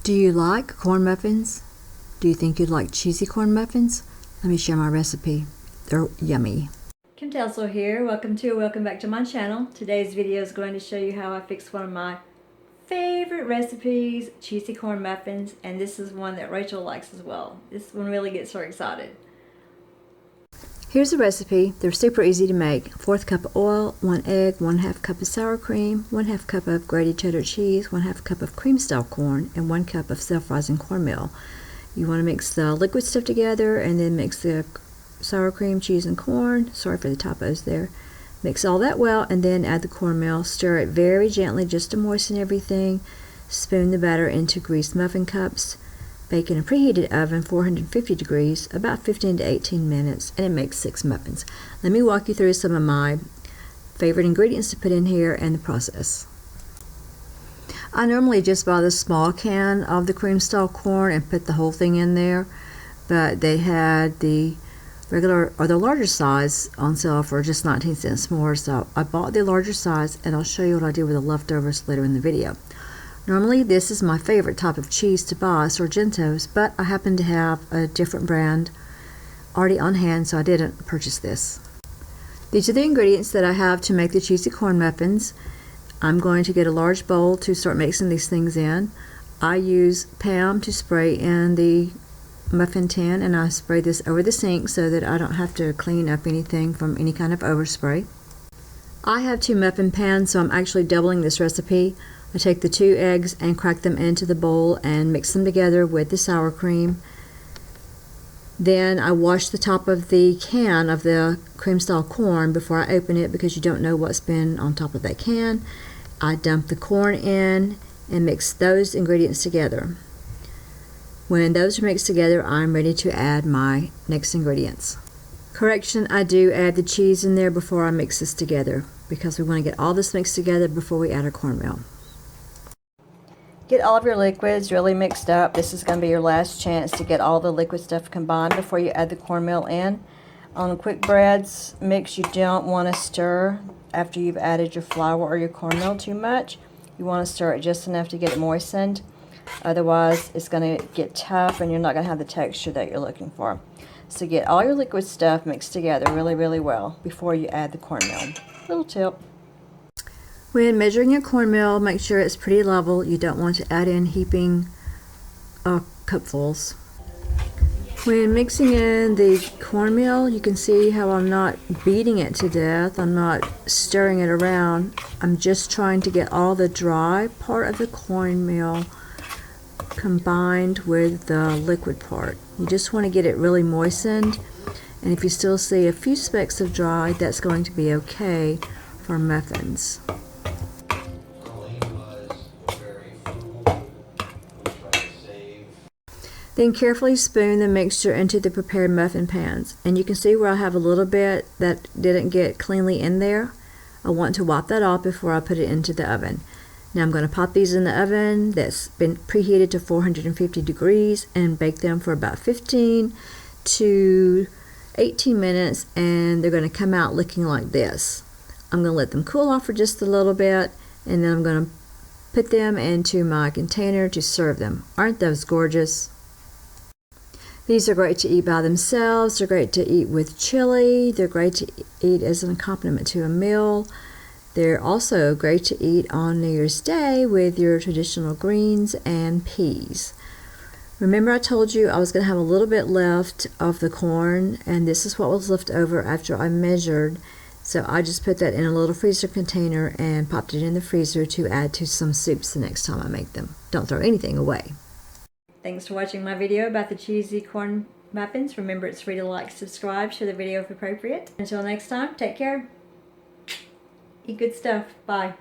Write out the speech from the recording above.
Do you like corn muffins? Do you think you'd like cheesy corn muffins? Let me share my recipe. They're yummy. Townsel here. Welcome back to my channel. Today's video is going to show you how I fix one of my favorite recipes, cheesy corn muffins, and this is one that Rachel likes as well. This one really gets her excited. Here's the recipe. They're super easy to make. 1/4 cup of oil, 1 egg, 1/2 cup of sour cream, 1/2 cup of grated cheddar cheese, 1/2 cup of cream style corn, and 1 cup of self-rising cornmeal. You want to mix the liquid stuff together and then mix the sour cream, cheese, and corn. Sorry for the typos there. Mix all that well and then add the cornmeal. Stir it very gently just to moisten everything. Spoon the batter into greased muffin cups. Bake in a preheated oven, 450 degrees, about 15 to 18 minutes, and it makes 6 muffins. Let me walk you through some of my favorite ingredients to put in here and the process. I normally just buy the small can of the cream style corn and put the whole thing in there, but they had the regular or the larger size on sale for just 19 cents more, so I bought the larger size, and I'll show you what I did with the leftovers later in the video. Normally this is my favorite type of cheese to buy, Sargento's, but I happen to have a different brand already on hand, so I didn't purchase this. These are the ingredients that I have to make the cheesy corn muffins. I'm going to get a large bowl to start mixing these things in. I use Pam to spray in the muffin tin, and I spray this over the sink so that I don't have to clean up anything from any kind of overspray. I have 2 muffin pans, so I'm actually doubling this recipe. I take the 2 eggs and crack them into the bowl and mix them together with the sour cream. Then I wash the top of the can of the cream style corn before I open it, because you don't know what's been on top of that can. I dump the corn in and mix those ingredients together. When those are mixed together, I'm ready to add my next ingredients. Correction, I do add the cheese in there before I mix this together, because we want to get all this mixed together before we add our cornmeal. Get all of your liquids really mixed up. This is going to be your last chance to get all the liquid stuff combined before you add the cornmeal in. On quick breads mix, you don't want to stir after you've added your flour or your cornmeal too much. You want to stir it just enough to get it moistened. Otherwise, it's going to get tough and you're not going to have the texture that you're looking for. So get all your liquid stuff mixed together really, really well before you add the cornmeal. Little tip. When measuring your cornmeal, make sure it's pretty level. You don't want to add in heaping cupfuls. When mixing in the cornmeal, you can see how I'm not beating it to death. I'm not stirring it around. I'm just trying to get all the dry part of the cornmeal combined with the liquid part. You just want to get it really moistened, and if you still see a few specks of dry, that's going to be okay for muffins. Then carefully spoon the mixture into the prepared muffin pans, and you can see where I have a little bit that didn't get cleanly in there. I want to wipe that off before I put it into the oven. Now I'm going to pop these in the oven that's been preheated to 450 degrees and bake them for about 15 to 18 minutes, and they're going to come out looking like this. I'm going to let them cool off for just a little bit, and then I'm going to put them into my container to serve them. Aren't those gorgeous? These are great to eat by themselves. They're great to eat with chili. They're great to eat as an accompaniment to a meal. They're also great to eat on New Year's Day with your traditional greens and peas. Remember I told you I was going to have a little bit left of the corn, and this is what was left over after I measured. So I just put that in a little freezer container and popped it in the freezer to add to some soups the next time I make them. Don't throw anything away. Thanks for watching my video about the cheesy corn muffins. Remember, it's free to like, subscribe, share the video if appropriate. Until next time, take care. Eat good stuff. Bye.